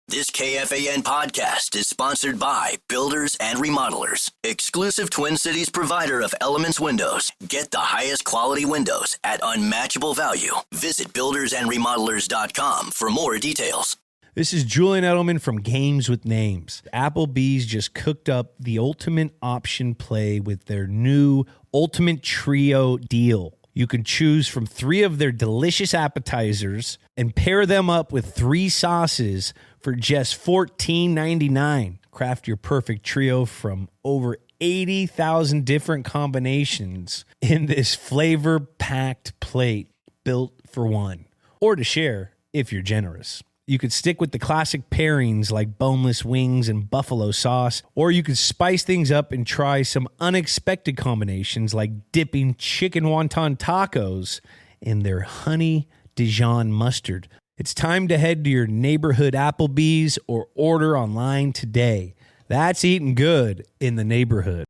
This KFAN podcast is sponsored by Builders and Remodelers, exclusive Twin Cities provider of Elements Windows. Get the highest quality windows at unmatchable value. Visit buildersandremodelers.com for more details. This is Julian Edelman from Games with Names. Applebee's just cooked up the ultimate option play with their new Ultimate Trio deal. You can choose from 3 of their delicious appetizers and pair them up with 3 sauces for just $14.99. Craft your perfect trio from over 80,000 different combinations in this flavor-packed plate built for one, or to share if you're generous. You could stick with the classic pairings like boneless wings and buffalo sauce, or you could spice things up and try some unexpected combinations like dipping chicken wonton tacos in their honey Dijon mustard. It's time to head to your neighborhood Applebee's or order online today. That's eating good in the neighborhood.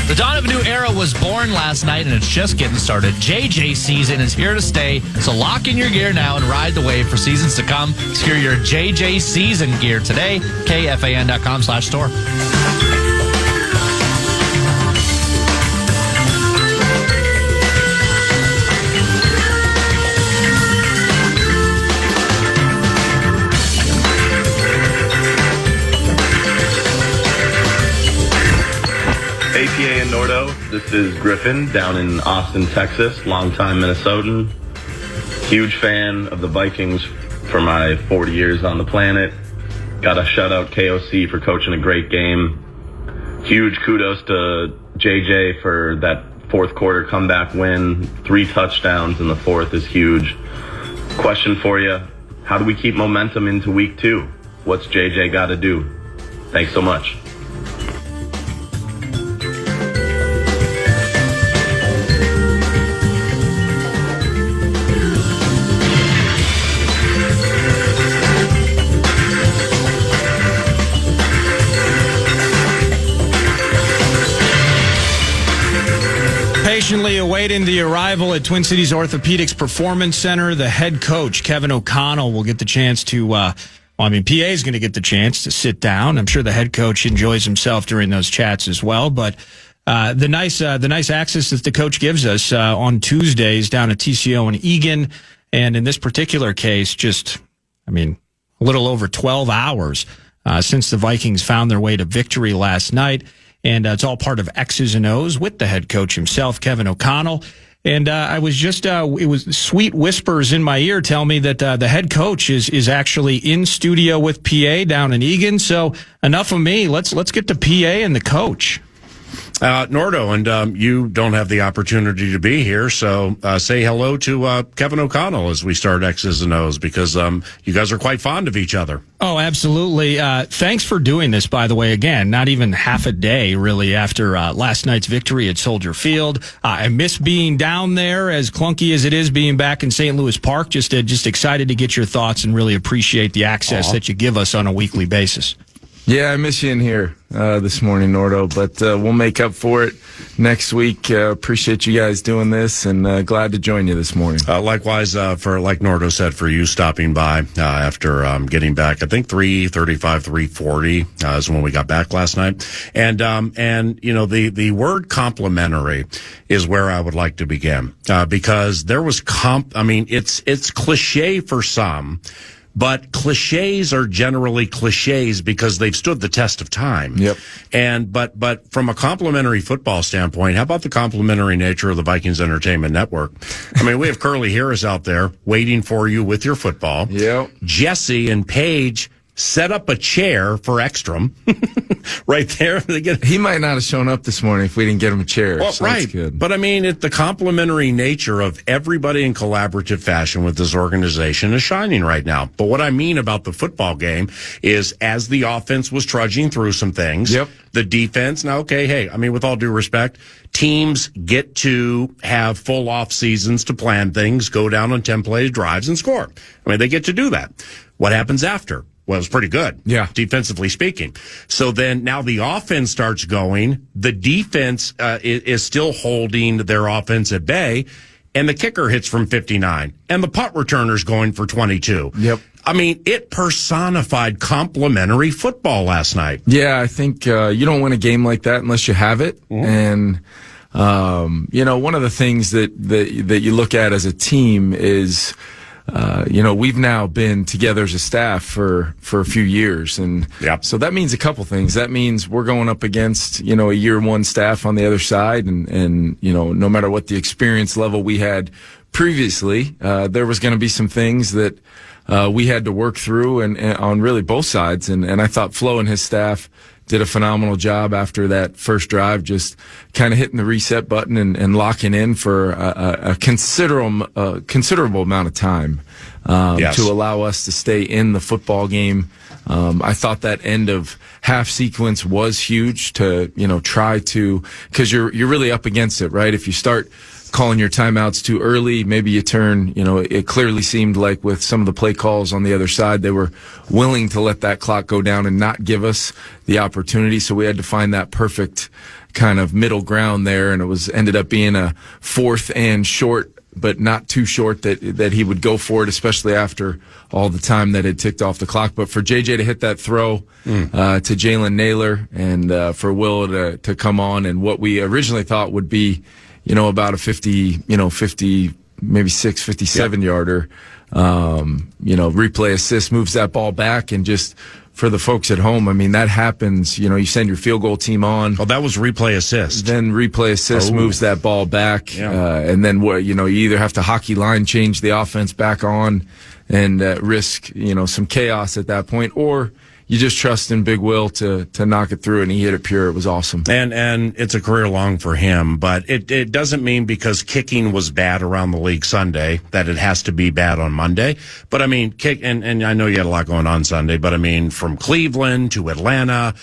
The dawn of a new era was born last night, and it's just getting started. JJ season is here to stay, so lock in your gear now and ride the wave for seasons to come. Secure your JJ season gear today. KFAN.com/store. APA and Nordo, this is Griffin down in Austin, Texas, longtime Minnesotan. Huge fan of the Vikings for my 40 years on the planet. Got to shout out KOC for coaching a great game. Huge kudos to JJ for that fourth quarter comeback win. 3 touchdowns in the fourth is huge. Question for you, how do we keep momentum into week 2? What's JJ got to do? Thanks so much. Patiently awaiting the arrival at Twin Cities Orthopedics Performance Center, the head coach, Kevin O'Connell, will get the chance to, PA is going to get the chance to sit down. I'm sure the head coach enjoys himself during those chats as well. But the nice access that the coach gives us on Tuesdays down at TCO in Eagan, and in this particular case, a little over 12 hours since the Vikings found their way to victory last night. And it's all part of X's and O's with the head coach himself, Kevin O'Connell. And I was just, it was sweet whispers in my ear tell me that the head coach is actually in studio with PA down in Eagan. So enough of me. Let's get to PA and the coach. Nordo, and you don't have the opportunity to be here, so say hello to Kevin O'Connell as we start X's and O's, because you guys are quite fond of each other. Oh, absolutely. Thanks for doing this, by the way. Again, not even half a day, really, after last night's victory at Soldier Field. I miss being down there, as clunky as it is being back in St. Louis Park. Just excited to get your thoughts and really appreciate the access that you give us on a weekly basis. Yeah, I miss you in here this morning, Nordo, but we'll make up for it next week. Appreciate you guys doing this, and glad to join you this morning. Likewise, for like Nordo said, for you stopping by after getting back. I think 3:35, 3:40 is when we got back last night, and you know the word complimentary is where I would like to begin because there was it's cliche for some. But cliches are generally cliches because they've stood the test of time. Yep. But from a complimentary football standpoint, how about the complimentary nature of the Vikings Entertainment Network? I mean, we have Curly Harris out there waiting for you with your football. Yep. Jesse and Paige set up a chair for Ekstrom right there. He might not have shown up this morning if we didn't get him a chair. Well, so right. That's good. But I mean, the complementary nature of everybody in collaborative fashion with this organization is shining right now. But what I mean about the football game is as the offense was trudging through some things, the defense, now, okay, hey, I mean, with all due respect, teams get to have full off seasons to plan things, go down on 10-play drives and score. I mean, they get to do that. What happens after? Well, it was pretty good, defensively speaking. So then now the offense starts going. The defense is still holding their offense at bay, and the kicker hits from 59, and the punt returner's going for 22. Yep. I mean, it personified complimentary football last night. Yeah, I think you don't win a game like that unless you have it. And, one of the things that you look at as a team is, we've now been together as a staff for a few years. And so that means a couple things. That means we're going up against, a year one staff on the other side. And no matter what the experience level we had previously, there was going to be some things that we had to work through and on really both sides. And I thought Flo and his staff did a phenomenal job after that first drive, just kind of hitting the reset button and locking in for a considerable amount of time to allow us to stay in the football game. I thought that end of half sequence was huge to, try to, because you're really up against it, right? If you start calling your timeouts too early, maybe you turn, it clearly seemed like with some of the play calls on the other side, they were willing to let that clock go down and not give us the opportunity. So we had to find that perfect kind of middle ground there. And it ended up being a 4th and short, but not too short that he would go for it, especially after all the time that had ticked off the clock. But for JJ to hit that throw to Jalen Naylor and for Will to come on and what we originally thought would be, about a 50, maybe 57 yarder, replay assist, moves that ball back. And just for the folks at home, I mean, that happens, you send your field goal team on. Oh, that was replay assist. Then replay assist moves that ball back. And then, you either have to hockey line change the offense back on and risk, some chaos at that point, or you just trust in Big Will to knock it through, and he hit it pure. It was awesome. And it's a career long for him, but it doesn't mean because kicking was bad around the league Sunday that it has to be bad on Monday. But I mean, and I know you had a lot going on Sunday, but I mean, from Cleveland to Atlanta,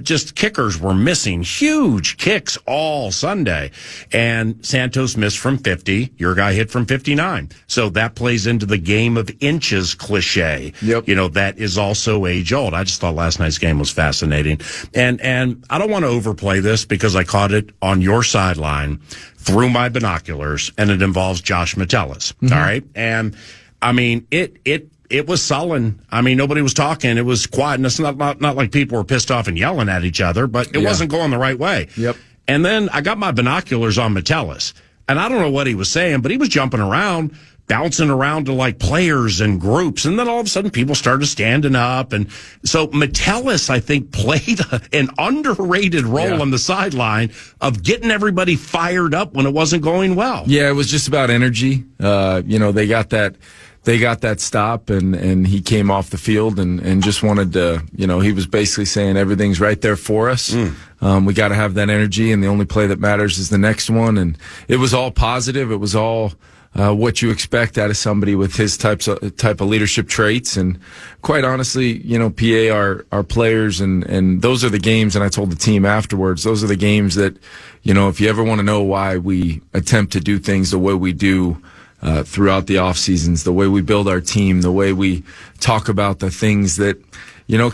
just kickers were missing huge kicks all Sunday. And Santos missed from 50. Your guy hit from 59. So that plays into the game of inches cliche. Yep. That is also age old. I just thought last night's game was fascinating. And I don't want to overplay this because I caught it on your sideline through my binoculars, and it involves Josh Metellus. All right. And I mean, it was sullen. I mean, nobody was talking. It was quiet. And it's not like people were pissed off and yelling at each other, but it wasn't going the right way. Yep. And then I got my binoculars on Metellus, and I don't know what he was saying, but he was jumping around, bouncing around to like players and groups. And then all of a sudden people started standing up. And so Metellus, I think, played an underrated role on the sideline of getting everybody fired up when it wasn't going well. Yeah, it was just about energy. They got that stop and he came off the field and just wanted to, he was basically saying everything's right there for us. We got to have that energy, and the only play that matters is the next one. And it was all positive. It was all what you expect out of somebody with his type of leadership traits. And quite honestly, PA are players, and those are the games. And I told the team afterwards, those are the games that, if you ever want to know why we attempt to do things the way we do throughout the off seasons, the way we build our team, the way we talk about the things that,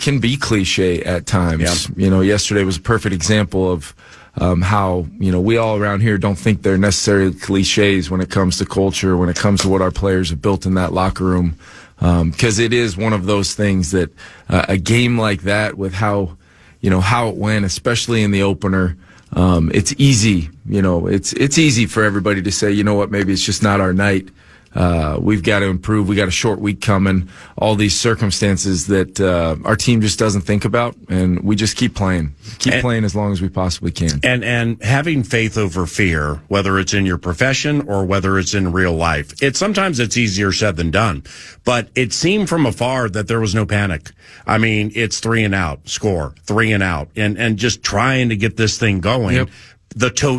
can be cliche at times. Yeah. Yesterday was a perfect example of how, we all around here don't think they're necessarily cliches when it comes to culture, when it comes to what our players have built in that locker room. Because it is one of those things that a game like that, with how it went, especially in the opener, it's easy, it's easy for everybody to say, maybe it's just not our night. we've got to improve. We got a short week coming. All these circumstances that our team just doesn't think about, and we just keep playing as long as we possibly can. And having faith over fear, whether it's in your profession or whether it's in real life, sometimes it's easier said than done. But it seemed from afar that there was no panic. I mean, it's 3 and out, score 3 and out, and just trying to get this thing going. Yep.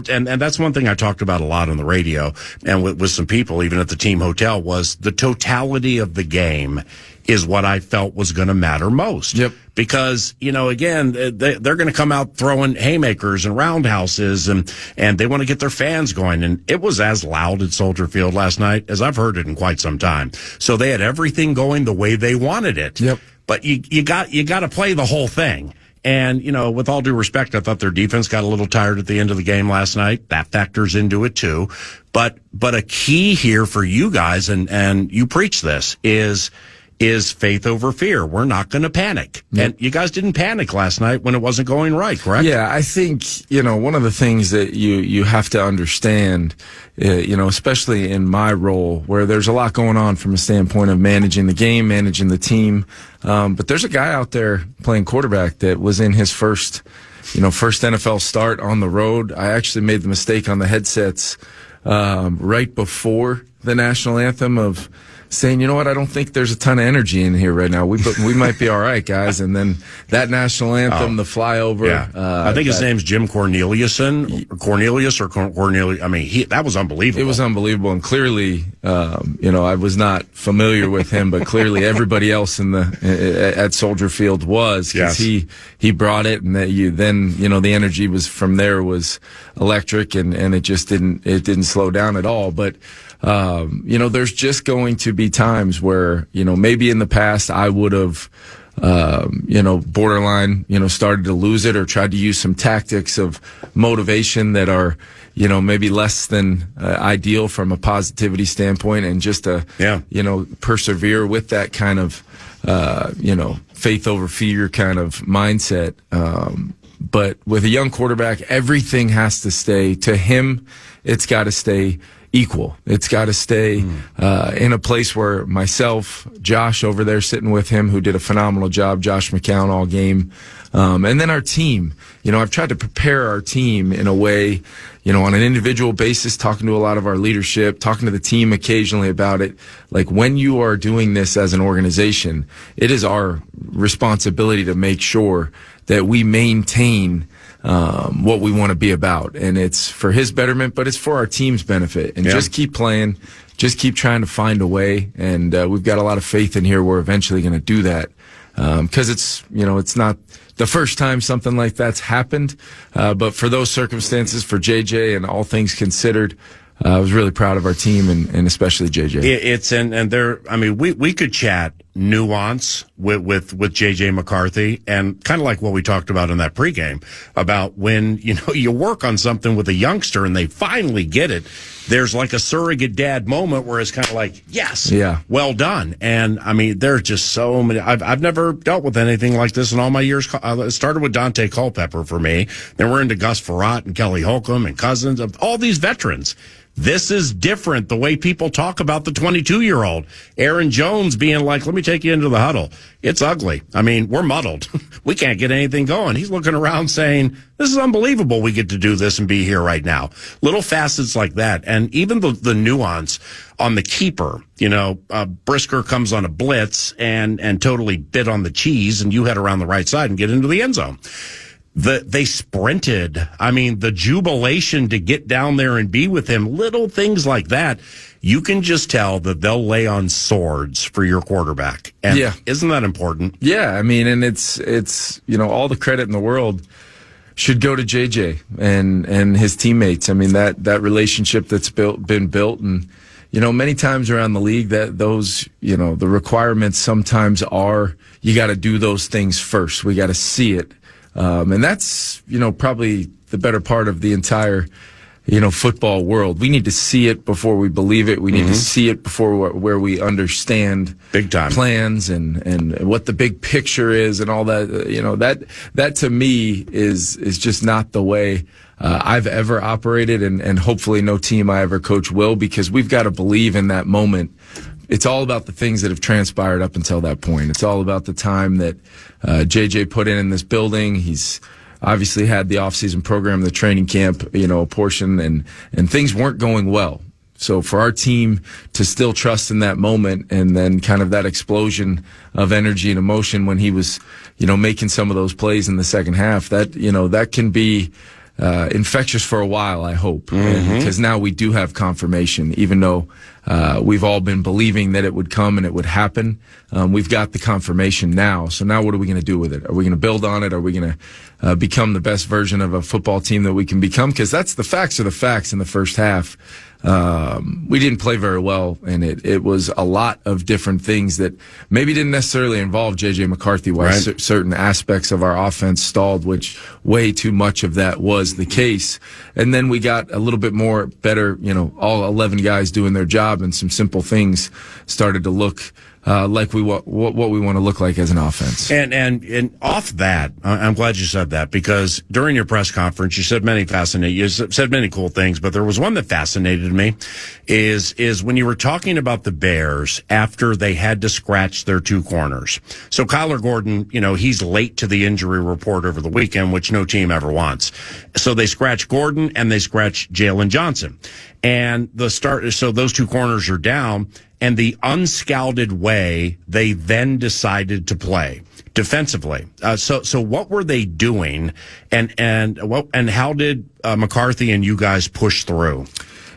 And that's one thing I talked about a lot on the radio and with some people, even at the team hotel, was the totality of the game is what I felt was going to matter most. Yep. Because, again, they're going to come out throwing haymakers and roundhouses and they want to get their fans going. And it was as loud at Soldier Field last night as I've heard it in quite some time. So they had everything going the way they wanted it. Yep. But you got to play the whole thing. And, with all due respect, I thought their defense got a little tired at the end of the game last night. That factors into it too. But a key here for you guys, and you preach this, is faith over fear. We're not going to panic. Yep. And you guys didn't panic last night when it wasn't going right, correct? Yeah, I think, one of the things that you have to understand, especially in my role where there's a lot going on from a standpoint of managing the game, managing the team. But there's a guy out there playing quarterback that was in his first NFL start on the road. I actually made the mistake on the headsets right before the national anthem of saying, you know what, I don't think there's a ton of energy in here right now. We might be all right, guys. And then that national anthem, the flyover. Yeah. I think his name's Jim Cornelius or Cornelius. I mean, that was unbelievable. It was unbelievable. And clearly, I was not familiar with him, but clearly everybody else at Soldier Field was, because he brought it, and the energy was from there was electric, and it just didn't slow down at all. But there's just going to be times where, maybe in the past I would have, borderline, started to lose it or tried to use some tactics of motivation that are, maybe less than ideal from a positivity standpoint, and just to, persevere with that kind of, faith over fear kind of mindset. But with a young quarterback, everything has to stay, to him, it's got to stay equal. It's got to stay in a place where myself, Josh over there sitting with him, who did a phenomenal job, Josh McCown all game, and then our team. I've tried to prepare our team in a way, on an individual basis, talking to a lot of our leadership, talking to the team occasionally about it. Like, when you are doing this as an organization, it is our responsibility to make sure that we maintain what we want to be about. And it's for his betterment, but it's for our team's benefit. And just keep playing, just keep trying to find a way. And we've got a lot of faith in here we're eventually going to do that. Because it's not the first time something like that's happened. But for those circumstances, for JJ and all things considered, I was really proud of our team and especially JJ. We could chat nuance with JJ McCarthy, and kind of like what we talked about in that pregame about when, you work on something with a youngster and they finally get it. There's like a surrogate dad moment where it's kind of like, yes, well done. And there's just so many. I've never dealt with anything like this in all my years. It started with Dante Culpepper for me. Then we're into Gus Farratt and Kelly Holcomb and Cousins, of all these veterans. This is different, the way people talk about the 22-year-old. Aaron Jones being like, let me take you into the huddle. It's ugly. We're muddled. We can't get anything going. He's looking around saying, this is unbelievable we get to do this and be here right now. Little facets like that. And even the nuance on the keeper. Brisker comes on a blitz and totally bit on the cheese, and you head around the right side and get into the end zone. They sprinted. The jubilation to get down there and be with him, little things like that. You can just tell that they'll lay on swords for your quarterback. And isn't that important? Yeah. And it's all the credit in the world should go to JJ and his teammates. That relationship that's been built, and, many times around the league that those, the requirements sometimes are, you got to do those things first. We got to see it. And that's, probably the better part of the entire, football world. We need to see it before we believe it. We need to see it before where we understand big time plans and what the big picture is and all that. That to me is just not the way I've ever operated, and hopefully no team I ever coach will, because we've got to believe in that moment. It's all about the things that have transpired up until that point. It's all about the time that JJ put in this building. He's obviously had the off-season program, the training camp, a portion, and things weren't going well. So for our team to still trust in that moment, and then kind of that explosion of energy and emotion when he was, making some of those plays in the second half, that can be infectious for a while, I hope, because now we do have confirmation, even though we've all been believing that it would come and it would happen. We've got the confirmation now. So now what are we going to do with it? Are we going to build on it? Are we going to become the best version of a football team that we can become? Because that's the facts are the facts in the first half. We didn't play very well, and it was a lot of different things that maybe didn't necessarily involve J.J. McCarthy, while certain aspects of our offense stalled, which way too much of that was the case. And then we got a little bit more better, all 11 guys doing their job, and some simple things started to look like what we want to look like as an offense. And off that, I'm glad you said that, because during your press conference, you said many cool things, but there was one that fascinated me is when you were talking about the Bears after they had to scratch their two corners. So Kyler Gordon, he's late to the injury report over the weekend, which no team ever wants. So they scratch Gordon and they scratch Jalen Johnson. And so those two corners are down. And the unscouted way they then decided to play defensively. So what were they doing, and how did McCarthy and you guys push through?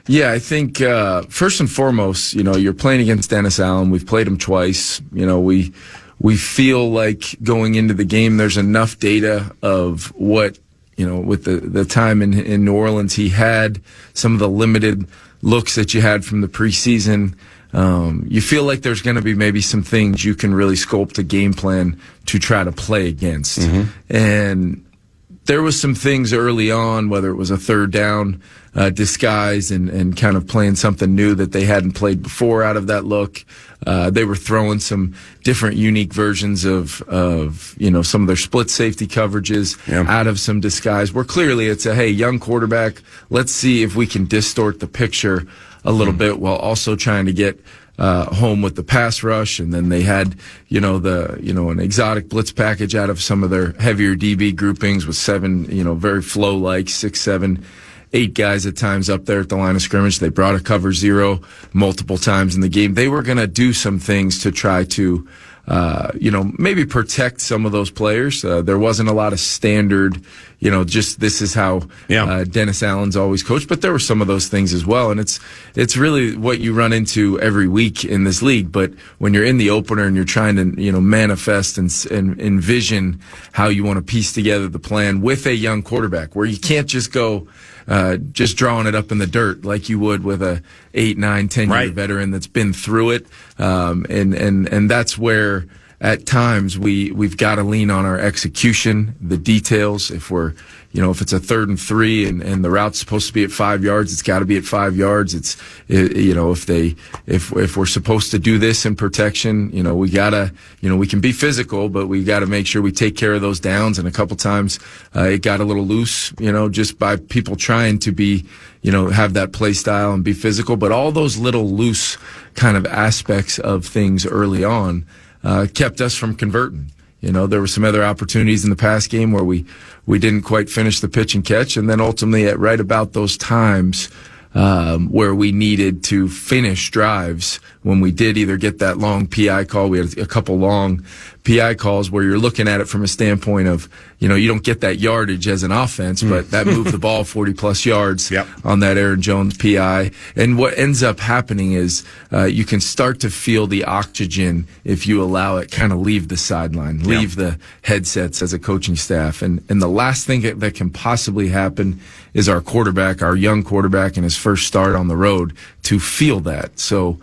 Yeah, I think first and foremost, you're playing against Dennis Allen. We've played him twice. We feel like going into the game, there's enough data of what with the time in New Orleans, he had some of the limited looks that you had from the preseason. You feel like there's going to be maybe some things you can really sculpt a game plan to try to play against. And there was some things early on, whether it was a third down disguise and kind of playing something new that they hadn't played before out of that look. They were throwing some different unique versions of some of their split safety coverages out of some disguise, where clearly it's hey, young quarterback, let's see if we can distort the picture a little bit while also trying to get home with the pass rush. And then they had an exotic blitz package out of some of their heavier DB groupings with 7 very flow like 6, 7, 8 guys at times up there at the line of scrimmage. They brought a cover 0 multiple times in the game. They were going to do some things to try to maybe protect some of those players. There wasn't a lot of standard, just this is how Dennis Allen's always coached, but there were some of those things as well. And it's really what you run into every week in this league. But when you're in the opener and you're trying to, manifest and envision how you want to piece together the plan with a young quarterback, where you can't just go just drawing it up in the dirt like you would with a 8, 9, 10-year veteran that's been through it. And that's where at times we've got to lean on our execution, the details. If we're, if it's a 3rd and 3 and the route's supposed to be at 5 yards, it's got to be at 5 yards. If we're supposed to do this in protection, we gotta, we can be physical, but we got to make sure we take care of those downs. And a couple times, it got a little loose, just by people trying to be, have that play style and be physical. But all those little loose kind of aspects of things early on, kept us from converting. There were some other opportunities in the past game where we didn't quite finish the pitch and catch. And then ultimately at right about those times, where we needed to finish drives, when we did either get that long PI call, we had a couple long PI calls where you're looking at it from a standpoint of, you don't get that yardage as an offense, but that moved the ball 40 plus yards on that Aaron Jones PI. And what ends up happening is, you can start to feel the oxygen if you allow it kind of leave the sideline, leave the headsets as a coaching staff. And the last thing that can possibly happen is our quarterback, our young quarterback in his first start on the road, to feel that. So,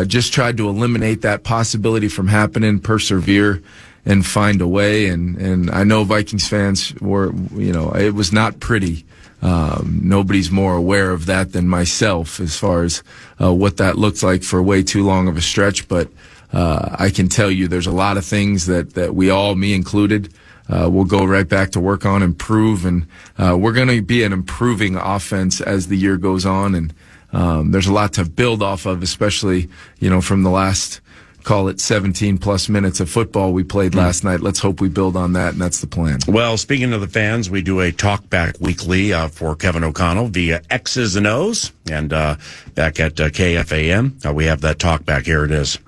just tried to eliminate that possibility from happening, persevere, and find a way. And I know Vikings fans were, it was not pretty. Nobody's more aware of that than myself as far as what that looked like for way too long of a stretch. But I can tell you there's a lot of things that we all, me included, we'll go right back to work on, improve, and we're going to be an improving offense as the year goes on. And there's a lot to build off of, especially, from the last, call it 17 plus minutes of football we played last night. Let's hope we build on that, and that's the plan. Well, speaking of the fans, we do a talk back weekly for Kevin O'Connell via X's and O's, and back at KFAN, we have that talk back. Here it is.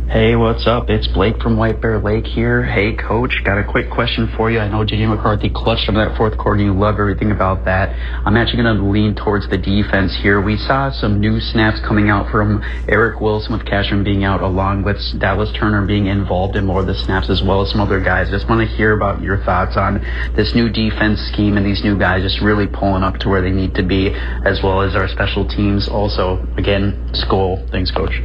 Hey, what's up? It's Blake from White Bear Lake here. Hey, Coach, got a quick question for you. I know J.J. McCarthy clutched on that fourth quarter. You love everything about that. I'm actually going to lean towards the defense here. We saw some new snaps coming out from Eric Wilson with Cashman being out, along with Dallas Turner being involved in more of the snaps, as well as some other guys. Just want to hear about your thoughts on this new defense scheme and these new guys just really pulling up to where they need to be, as well as our special teams also. Again, Skol. Thanks, Coach.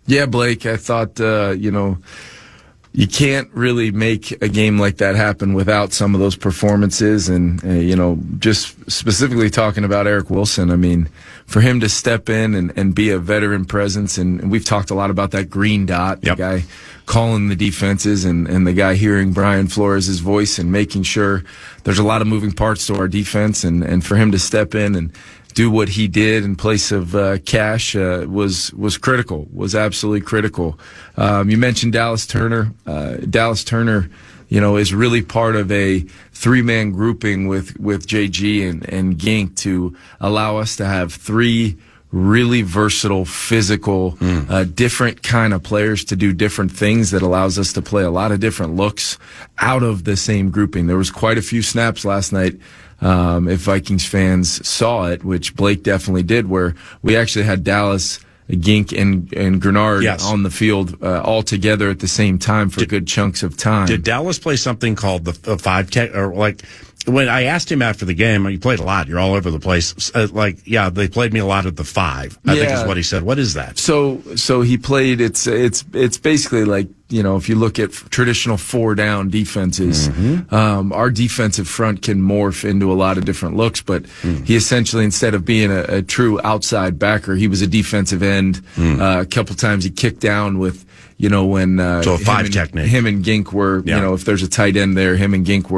Yeah, Blake, I thought, you can't really make a game like that happen without some of those performances. And, just specifically talking about Eric Wilson, I mean, for him to step in and be a veteran presence, and we've talked a lot about that green dot, the guy calling the defenses and the guy hearing Brian Flores' voice and making sure there's a lot of moving parts to our defense. And for him to step in and do what he did in place of Cash was critical, was absolutely critical. You mentioned Dallas Turner. Dallas Turner, is really part of a three-man grouping with JG and Gink to allow us to have three really versatile, physical, different kind of players to do different things that allows us to play a lot of different looks out of the same grouping. There was quite a few snaps last night. If Vikings fans saw it, which Blake definitely did, where we actually had Dallas, Gink, and Grenard on the field all together at the same time for good chunks of time. Did Dallas play something called the 5-tech, or like when I asked him after the game, you played a lot, you're all over the place. They played me a lot at the 5. I think is what he said. What is that? So he played. It's basically like, if you look at traditional 4-down defenses, our defensive front can morph into a lot of different looks, but he essentially, instead of being a true outside backer, he was a defensive end. A couple times he kicked down with, when so a 5 technique. Him and Gink were, if there's a tight end there, him and Gink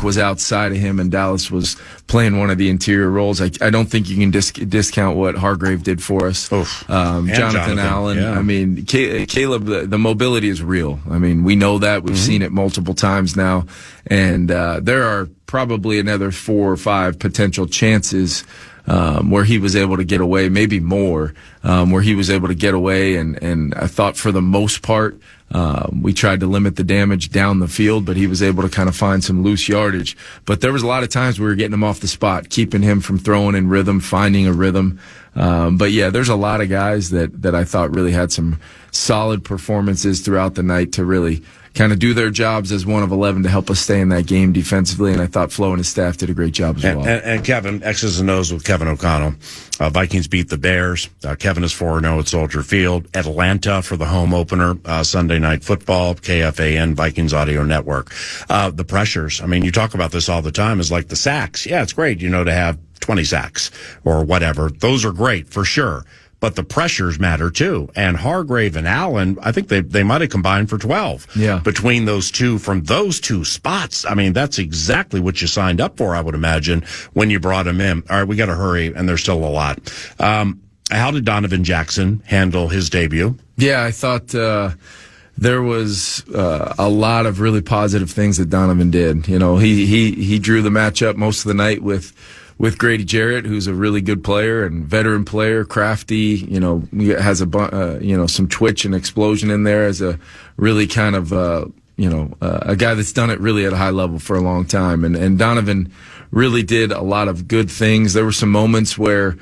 was outside of him, and Dallas was playing one of the interior roles. I don't think you can discount what Hargrave did for us. Jonathan Allen. Yeah. I mean, Caleb, the mobility is real. I mean, we know that. We've seen it multiple times now. And there are probably another 4 or 5 potential chances where he was able to get away, maybe more, where he was able to get away. And I thought for the most part, we tried to limit the damage down the field, but he was able to kind of find some loose yardage. But there was a lot of times we were getting him off the spot, keeping him from throwing in rhythm, finding a rhythm. But yeah, there's a lot of guys that I thought really had some solid performances throughout the night to really kind of do their jobs as one of 11 to help us stay in that game defensively. And I thought Flo and his staff did a great job as well. And Kevin, X's and O's with Kevin O'Connell. Vikings beat the Bears. Kevin is 4-0 at Soldier Field. Atlanta for the home opener, Sunday Night Football, KFAN, Vikings Audio Network. The pressures, I mean, you talk about this all the time, is like the sacks. Yeah, it's great, to have 20 sacks or whatever. Those are great for sure. But the pressures matter too. And Hargrave and Allen, I think they might have combined for 12 between those two from those two spots. I mean, that's exactly what you signed up for, I would imagine, when you brought him in. All right, we got to hurry, and there's still a lot. How did Donovan Jackson handle his debut? Yeah, I thought there was a lot of really positive things that Donovan did. He drew the matchup most of the night with Grady Jarrett, who's a really good player and veteran player, crafty, has some twitch and explosion in there as a really kind of, a guy that's done it really at a high level for a long time. And Donovan really did a lot of good things. There were some moments where,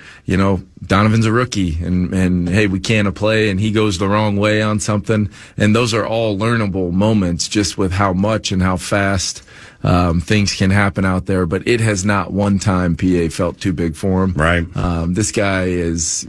Donovan's a rookie and hey, we can't play, and he goes the wrong way on something. And those are all learnable moments just with how much and how fast things can happen out there. But it has not one time PA felt too big for him. Right. This guy is,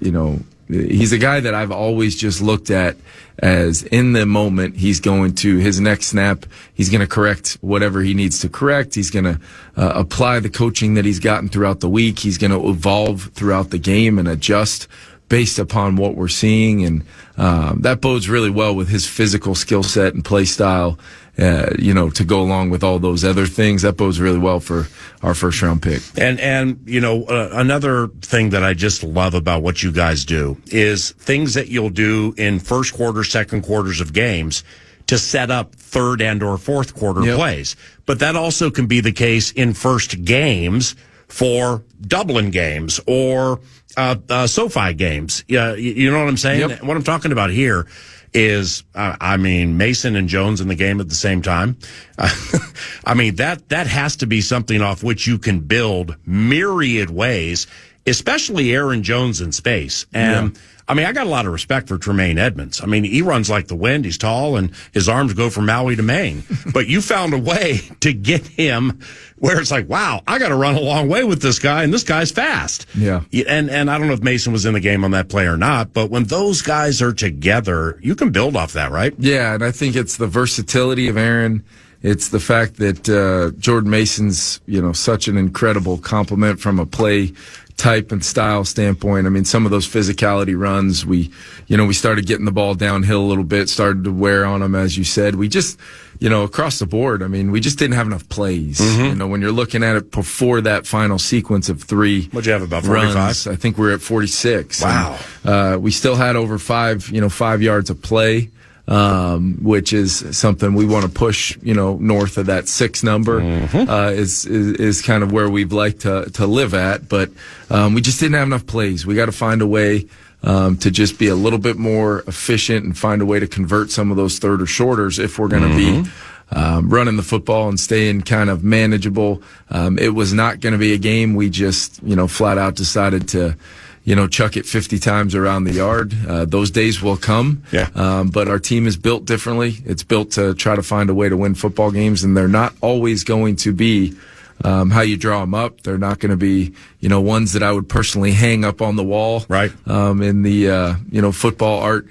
he's a guy that I've always just looked at as in the moment, he's going to his next snap. He's going to correct whatever he needs to correct. He's going to apply the coaching that he's gotten throughout the week. He's going to evolve throughout the game and adjust based upon what we're seeing. And that bodes really well with his physical skill set and play style, to go along with all those other things. That bodes really well for our first round pick. And another thing that I just love about what you guys do is things that you'll do in first quarter, second quarters of games to set up third and or fourth quarter plays. But that also can be the case in first games for Dublin games or SoFi games. You know what I'm saying? Yep. What I'm talking about here is, Mason and Jones in the game at the same time. That has to be something off which you can build myriad ways, especially Aaron Jones in space. And I got a lot of respect for Tremaine Edmonds. He runs like the wind. He's tall and his arms go from Maui to Maine. But you found a way to get him where it's like, wow, I got to run a long way with this guy, and this guy's fast. Yeah. And I don't know if Mason was in the game on that play or not, but when those guys are together, you can build off that, right? Yeah, and I think it's the versatility of Aaron. It's the fact that Jordan Mason's, such an incredible complement from a play type and style standpoint. Some of those physicality runs, we started getting the ball downhill a little bit, started to wear on them, as you said. We just, across the board, we just didn't have enough plays. Mm-hmm. When you're looking at it before that final sequence of three. What'd you have, about 45? Runs, I think we're at 46. Wow. And, we still had over 5 yards of play. Which is something we want to push, north of that 6 number, is kind of where we'd like to live at. But, we just didn't have enough plays. We got to find a way, to just be a little bit more efficient and find a way to convert some of those third or shorters if we're going to be, running the football and staying kind of manageable. It was not going to be a game. We just, flat out decided to, chuck it 50 times around the yard. Those days will come. Yeah. But our team is built differently. It's built to try to find a way to win football games, and they're not always going to be how you draw them up. They're not going to be, ones that I would personally hang up on the wall. Right. In the, football art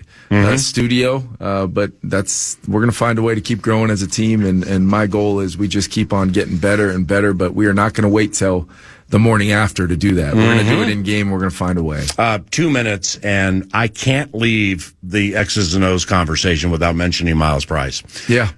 studio. But we're going to find a way to keep growing as a team. And my goal is we just keep on getting better and better, but we are not going to wait till the morning after to do that. We're going to do it in game. We're going to find a way. 2 minutes, and I can't leave the X's and O's conversation without mentioning Miles Price. Yeah.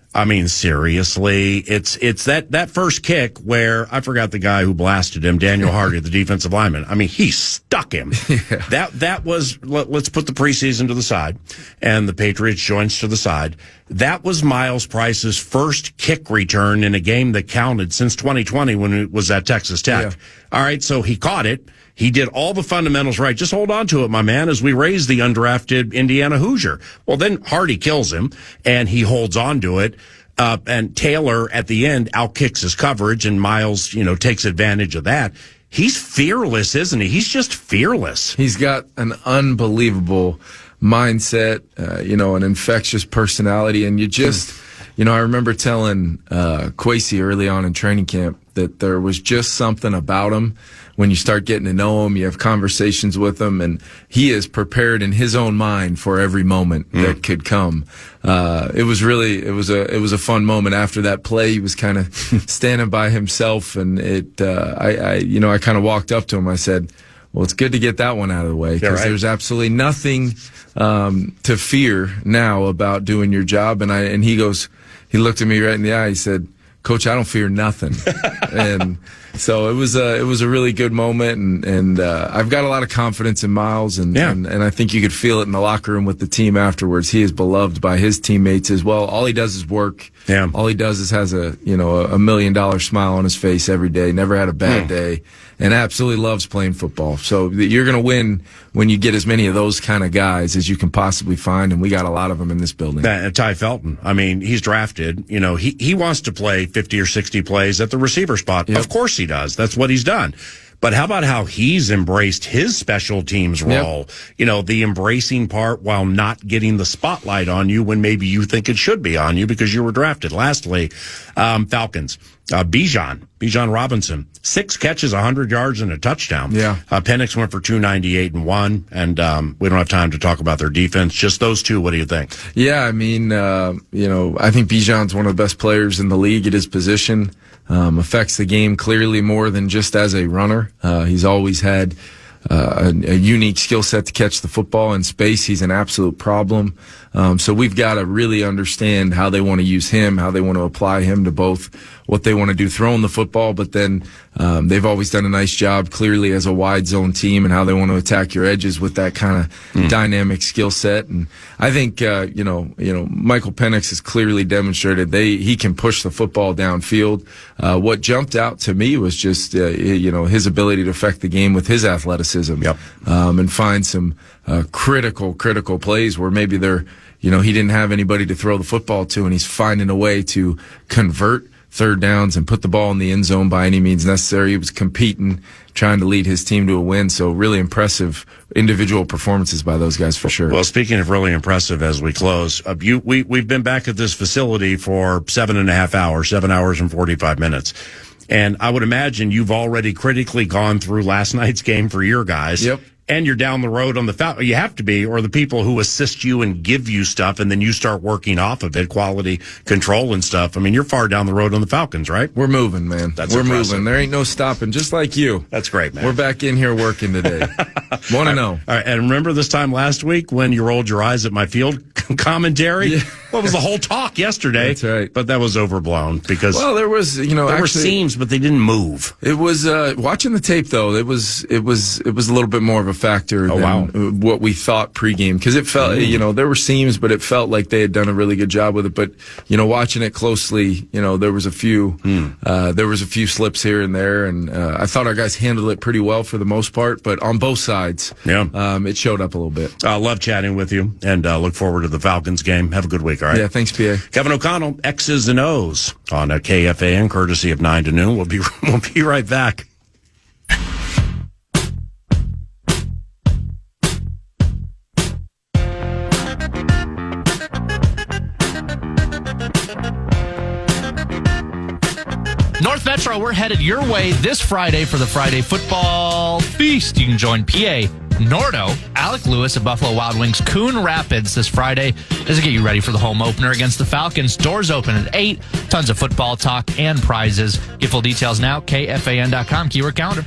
Seriously, it's that first kick where I forgot the guy who blasted him, Daniel Hardy, the defensive lineman. He stuck him. Yeah. That was, let's put the preseason to the side and the Patriots joints to the side. That was Miles Price's first kick return in a game that counted since 2020 when it was at Texas Tech. Yeah. All right, so he caught it. He did all the fundamentals right. Just hold on to it, my man, as we raise the undrafted Indiana Hoosier. Well, then Hardy kills him, and he holds on to it. And Taylor, at the end, outkicks his coverage, and Miles, takes advantage of that. He's fearless, isn't he? He's just fearless. He's got an unbelievable mindset, an infectious personality. And you just, I remember telling Kwesi early on in training camp that there was just something about him. When you start getting to know him, you have conversations with him, and he is prepared in his own mind for every moment that could come. It was a fun moment after that play. He was kind of standing by himself, and I kind of walked up to him. I said, well, it's good to get that one out of the way, because there's absolutely nothing to fear now about doing your job. And he looked at me right in the eye. He said, Coach, I don't fear nothing. And so it was a really good moment, and I've got a lot of confidence in Miles, and I think you could feel it in the locker room with the team afterwards. He is beloved by his teammates as well. All he does is work. Yeah. All he does is has a $1 million smile on his face every day. Never had a bad day, and absolutely loves playing football. So you're going to win when you get as many of those kind of guys as you can possibly find, and we got a lot of them in this building. Ty Felton, he's drafted. He wants to play 50 or 60 plays at the receiver spot. Yep. Of course he does. That's what he's done. But how about how he's embraced his special teams role? Yep. The embracing part while not getting the spotlight on you when maybe you think it should be on you because you were drafted. Lastly, Falcons. Bijan Robinson, 6 catches, 100 yards, and a touchdown. Yeah. Penix went for 298 and 1, and we don't have time to talk about their defense. Just those two. What do you think? Yeah, I mean, I think Bijan's one of the best players in the league at his position. Affects the game clearly more than just as a runner. He's always had a unique skill set to catch the football in space. He's an absolute problem. So we've got to really understand how they want to use him, how they want to apply him to both what they want to do throwing the football, but then they've always done a nice job clearly as a wide zone team and how they want to attack your edges with that kind of dynamic skill set. And I think Michael Penix has clearly demonstrated he can push the football downfield. What jumped out to me was just his ability to affect the game with his athleticism. Yep. And find some critical plays where maybe he didn't have anybody to throw the football to, and he's finding a way to convert third downs and put the ball in the end zone by any means necessary. He was competing, trying to lead his team to a win. So really impressive individual performances by those guys for sure. Well, speaking of really impressive as we close, we've been back at this facility for 7.5 hours, 7 hours and 45 minutes. And I would imagine you've already critically gone through last night's game for your guys. Yep. And you're down the road on the foul. You have to be, or the people who assist you and give you stuff, and then you start working off of it, quality control and stuff. I mean, you're far down the road on the Falcons, right? We're moving, man. We're moving. There ain't no stopping, just like you. That's great, man. We're back in here working today. Want to know. All right, and remember this time last week when you rolled your eyes at my field commentary? Yeah. What was the whole talk yesterday? That's right. But that was overblown because there was, there were seams, but they didn't move. It was watching the tape though. It was a little bit more of a factor than what we thought pregame, because it felt there were seams, but it felt like they had done a really good job with it. But watching it closely, there was a few slips here and there, and I thought our guys handled it pretty well for the most part. But on both sides, it showed up a little bit. I love chatting with you, and look forward to the Falcons game. Have a good week. All right. Yeah. Thanks, PA. Kevin O'Connell, X's and O's on a KFAN, courtesy of 9 to noon. We'll be right back. North Metro, we're headed your way this Friday for the Friday Football Feast. You can join PA, Nordo, Alec Lewis at Buffalo Wild Wings, Coon Rapids this Friday. This will get you ready for the home opener against the Falcons. Doors open at 8. Tons of football talk and prizes. Get full details now, KFAN.com, keyword calendar.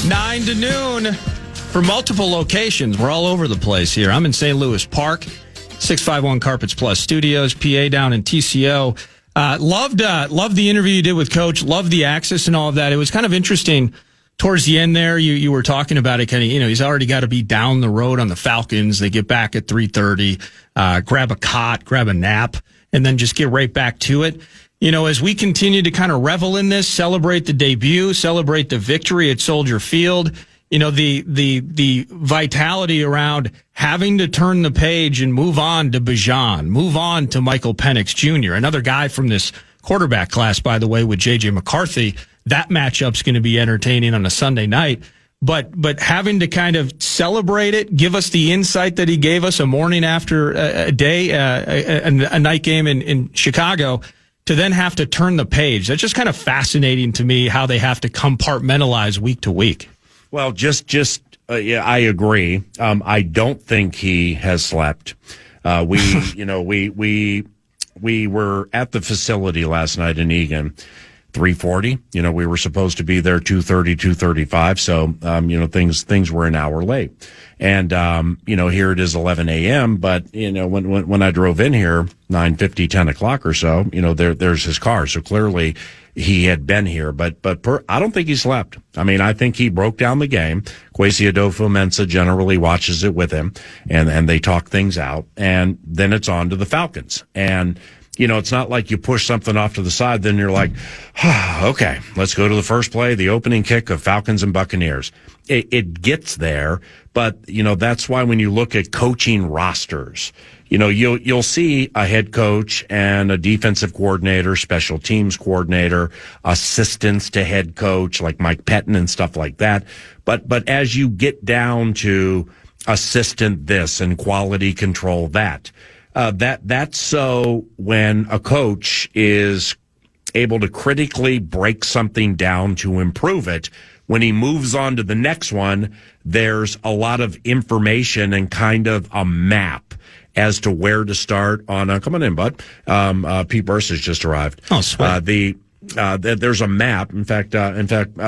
9 to noon for multiple locations. We're all over the place here. I'm in St. Louis Park, 651 Carpets Plus Studios, PA down in TCO. Loved the interview you did with Coach. Loved the access and all of that. It was kind of interesting towards the end there. You were talking about it, kind of, he's already got to be down the road on the Falcons. They get back at 3:30, grab a cot, grab a nap, and then just get right back to it. As we continue to kind of revel in this, celebrate the debut, celebrate the victory at Soldier Field, the vitality around having to turn the page and move on to Bijan, move on to Michael Penix Jr., another guy from this quarterback class, by the way, with J.J. McCarthy. That matchup's going to be entertaining on a Sunday night. But having to kind of celebrate it, give us the insight that he gave us a morning after a night game in Chicago, to then have to turn the page. That's just kind of fascinating to me how they have to compartmentalize week to week. Well, yeah, I agree. I don't think he has slept. We were at the facility last night in Eagan, 3:40. We were supposed to be there 2:30, 2:35. So, things were an hour late. And, here it is 11 a.m. But, when I drove in here, 9:50, 10 o'clock or so, there's his car. So clearly he had been here, but I don't think he slept. I mean, I think he broke down the game. Kwesi Adofo-Mensah generally watches it with him, and they talk things out. And then it's on to the Falcons. And, it's not like you push something off to the side, then you're like, okay, let's go to the first play, the opening kick of Falcons and Buccaneers. It gets there, but, that's why when you look at coaching rosters, you'll see a head coach and a defensive coordinator, special teams coordinator, assistants to head coach like Mike Pettin and stuff like that. But as you get down to assistant this and quality control that's so when a coach is able to critically break something down to improve it, when he moves on to the next one, there's a lot of information and kind of a map as to where to start on. Come on in, bud. Pete Bercich just arrived. Oh, sweet. There's a map. In fact,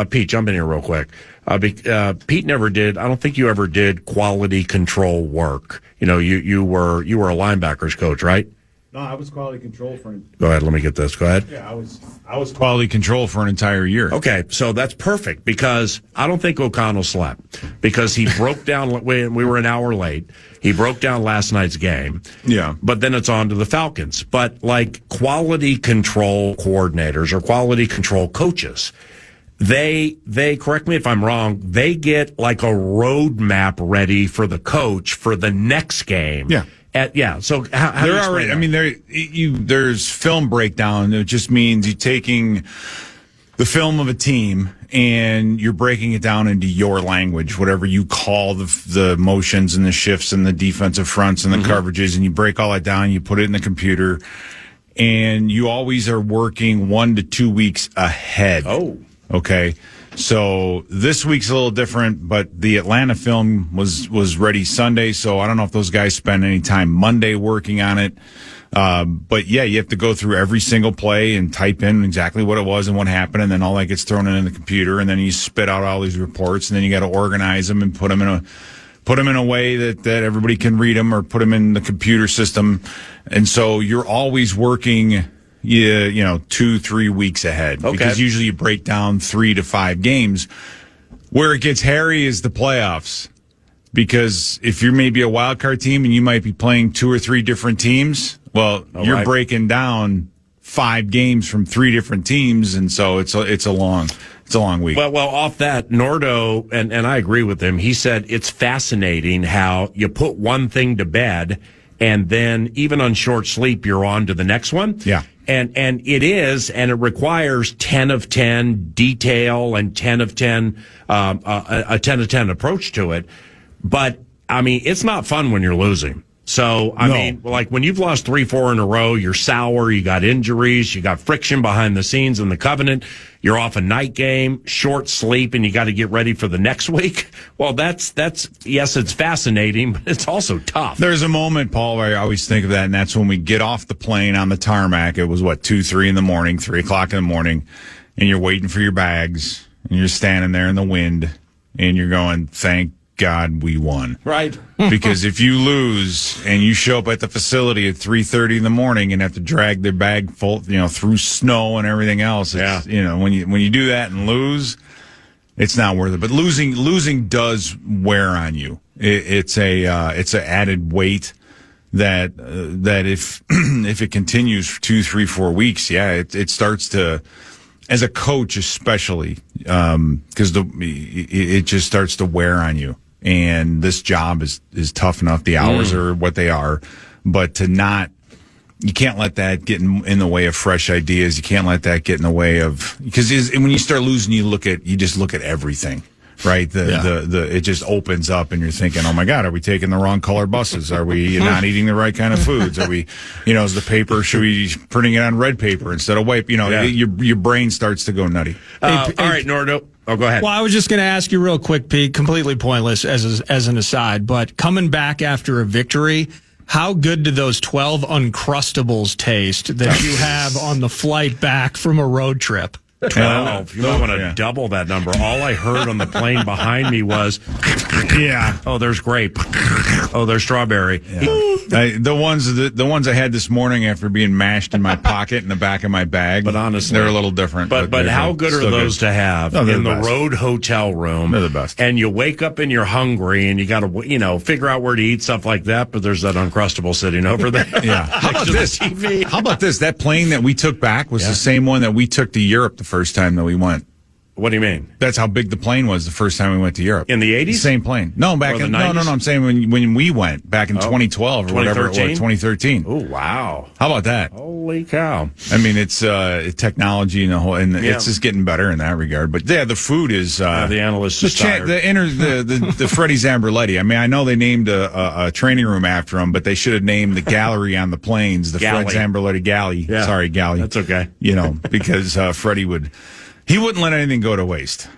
Pete, jump in here real quick. Pete never did. I don't think you ever did quality control work. You were a linebackers coach, right? No, I was quality control for. Go ahead. Let me get this. Go ahead. Yeah, I was quality control for an entire year. Okay, so that's perfect because I don't think O'Connell slept because he broke down. We were an hour late. He broke down last night's game. Yeah, but then it's on to the Falcons. But like quality control coordinators or quality control coaches, they correct me if I'm wrong. They get like a roadmap ready for the coach for the next game. Yeah. So how they're already. I mean, there's film breakdown. It just means you're taking the film of a team and you're breaking it down into your language, whatever you call the motions and the shifts and the defensive fronts and the coverages, and you break all that down. You put it in the computer, and you always are working 1 to 2 weeks ahead. Oh, okay. So this week's a little different, but the Atlanta film was ready Sunday, so I don't know if those guys spend any time Monday working on it. But yeah, you have to go through every single play and type in exactly what it was and what happened, and then all that gets thrown in the computer, and then you spit out all these reports, and then you got to organize them and put them in a way that everybody can read them, or put them in the computer system. And so you're always working 2-3 weeks ahead. Okay. Because usually you break down 3 to 5 games. Where it gets hairy is the playoffs. Because if you're maybe a wild card team and you might be playing 2 or 3 different teams, you're breaking down 5 games from 3 different teams, and so it's a long week. Well, off that, Nordo, and I agree with him. He said it's fascinating how you put one thing to bed, and then even on short sleep, you're on to the next one. Yeah. And it is, and it requires 10 of 10 detail and 10 of 10, a 10 of 10 approach to it. But, I mean, it's not fun when you're losing. So, I mean, like when you've lost 3-4 in a row, you're sour, you got injuries, you got friction behind the scenes in the Covenant, you're off a night game, short sleep, and you got to get ready for the next week. Well, that's yes, it's fascinating, but it's also tough. There's a moment, Paul, where I always think of that, and that's when we get off the plane on the tarmac. It was 2-3 in the morning, 3 o'clock in the morning, and you're waiting for your bags, and you're standing there in the wind, and you're going, thank God we won. Right. Because if you lose and you show up at the facility at 3:30 in the morning and have to drag their bag full, through snow and everything else, it's, when you do that and lose, it's not worth it. But losing does wear on you. It's an added weight that if if it continues for 2, 3, 4 weeks, it starts to, as a coach especially, because it just starts to wear on you. And this job is tough enough. The hours are what they are, but you can't let that get in the way of fresh ideas. You can't let that get in the way of, because when you start losing, you just look at everything, right? It just opens up, and you're thinking, oh my God, are we taking the wrong color buses? Are we not eating the right kind of foods? Are we, is the paper, should we be printing it on red paper instead of white? Your brain starts to go nutty. All right, Nordo. Oh, go ahead. Well, I was just going to ask you real quick, Pete, completely pointless as an aside, but coming back after a victory, how good did those 12 Uncrustables taste that you have on the flight back from a road trip? 12. You might want to double that number. All I heard on the plane behind me was, oh, there's grape. Oh, there's strawberry. Yeah. The ones I had this morning after being mashed in my pocket in the back of my bag. But honestly, they're a little different. But how good are those to have in the road hotel room? They're the best. And you wake up and you're hungry and you got to, figure out where to eat, stuff like that. But there's that Uncrustable sitting over there. Yeah. How about this? How about this? That plane that we took back was the same one that we took to Europe the first time that we went. What do you mean? That's how big the plane was the first time we went to Europe. In the 80s? Same plane. No, back Or the in 90s? No, I'm saying when we went back in 2012 or whatever it was, 2013. Oh, wow. How about that? Holy cow. I mean, it's technology and it's just getting better in that regard. But yeah, the food is the analysts just tired. the Freddie Zamberletti. I mean, I know they named a training room after him, but they should have named the gallery on the planes the Galley. Fred Zamberletti Galley. Yeah, sorry, Galley. That's okay. Because Freddie wouldn't let anything go to waste.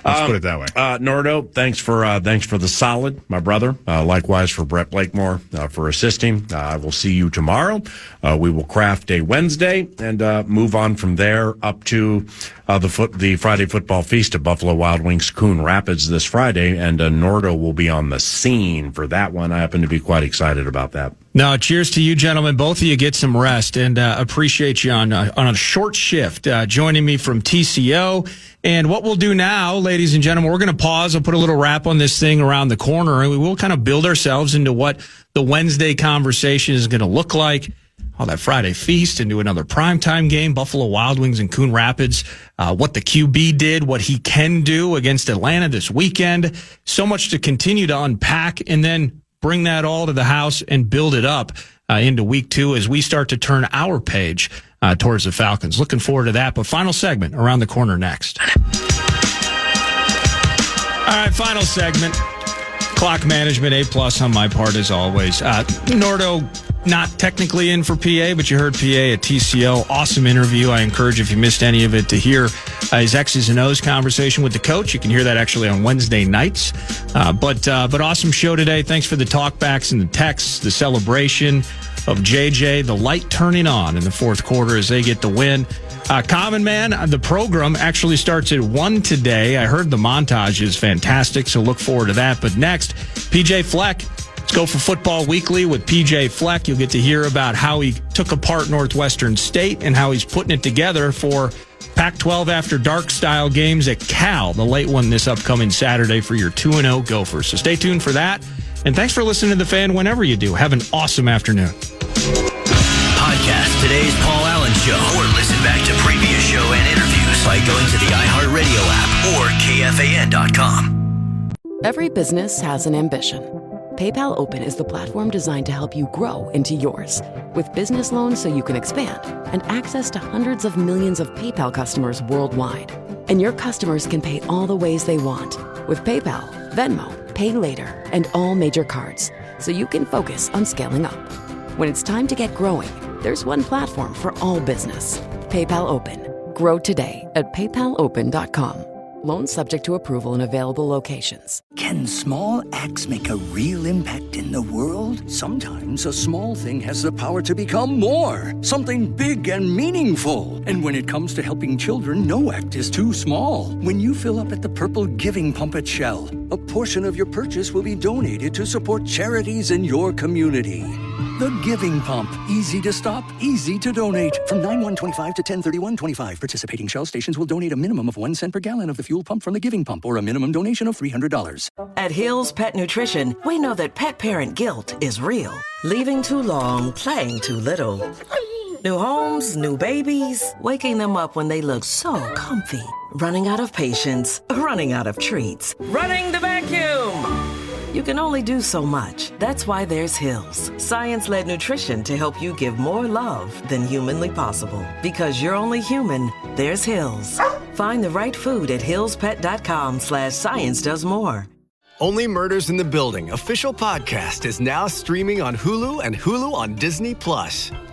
Let's put it that way. Nordo, thanks for the solid, my brother. Likewise for Brett Blakemore for assisting. I will see you tomorrow. We will craft a Wednesday and move on from there up to the Friday football feast at Buffalo Wild Wings Coon Rapids this Friday, and Nordo will be on the scene for that one. I happen to be quite excited about that. No, cheers to you, gentlemen. Both of you get some rest, and appreciate you on a short shift joining me from TCO. And what we'll do now, ladies and gentlemen, we're going to pause. I'll put a little wrap on this thing around the corner, and we will kind of build ourselves into what the Wednesday conversation is going to look like. All that Friday feast into another primetime game, Buffalo Wild Wings and Coon Rapids, what the QB did, what he can do against Atlanta this weekend. So much to continue to unpack, and then bring that all to the house and build it up into week 2 as we start to turn our page towards the Falcons. Looking forward to that. But final segment around the corner next. All right, final segment. Clock management, A+ on my part as always. Nordo, not technically in for PA, but you heard PA at TCO. Awesome interview. I encourage, if you missed any of it, to hear his X's and O's conversation with the coach. You can hear that actually on Wednesday nights. But awesome show today. Thanks for the talkbacks and the texts, the celebration of JJ, the light turning on in the fourth quarter as they get the win. Common Man, the program actually starts at 1 today. I heard the montage is fantastic, so look forward to that. But next, PJ Fleck. Let's go for Football Weekly with PJ Fleck. You'll get to hear about how he took apart Northwestern State and how he's putting it together for Pac-12 After Dark style games at Cal, the late one this upcoming Saturday for your 2-0 Gophers. So stay tuned for that. And thanks for listening to The Fan whenever you do. Have an awesome afternoon. Podcast today's Paul Allen Show, or listen back to previous show and interviews by going to the iHeartRadio app or KFAN.com. Every business has an ambition. PayPal Open is the platform designed to help you grow into yours. With business loans so you can expand and access to hundreds of millions of PayPal customers worldwide. And your customers can pay all the ways they want with PayPal, Venmo, Pay Later, and all major cards, so you can focus on scaling up. When it's time to get growing, there's one platform for all business. PayPal Open. Grow today at paypalopen.com. Loans subject to approval in available locations. Can small acts make a real impact in the world? Sometimes a small thing has the power to become more. Something big and meaningful. And when it comes to helping children, no act is too small. When you fill up at the Purple Giving Pump at Shell, a portion of your purchase will be donated to support charities in your community. The Giving Pump. Easy to stop, easy to donate. From 9/1/25 to 10/31/25, participating Shell stations will donate a minimum of 1 cent per gallon of the fuel pump from the Giving Pump, or a minimum donation of $300. At Hill's Pet Nutrition, we know that pet parent guilt is real. Leaving too long, playing too little. New homes, new babies, waking them up when they look so comfy. Running out of patience, running out of treats, running the vacuum. You can only do so much. That's why there's Hills, science-led nutrition to help you give more love than humanly possible. Because you're only human, there's Hills. Find the right food at hillspet.com/science does more. Only Murders in the Building official podcast is now streaming on Hulu and Hulu on Disney+.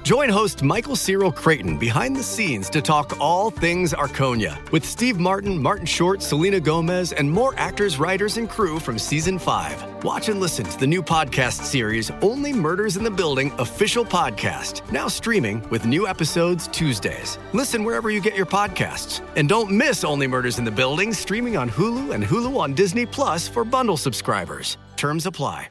Join host Michael Cyril Creighton behind the scenes to talk all things Arconia with Steve Martin, Martin Short, Selena Gomez, and more actors, writers, and crew from Season 5. Watch and listen to the new podcast series Only Murders in the Building official podcast, now streaming with new episodes Tuesdays. Listen wherever you get your podcasts. And don't miss Only Murders in the Building streaming on Hulu and Hulu on Disney Plus for bundle subscribers. Terms apply.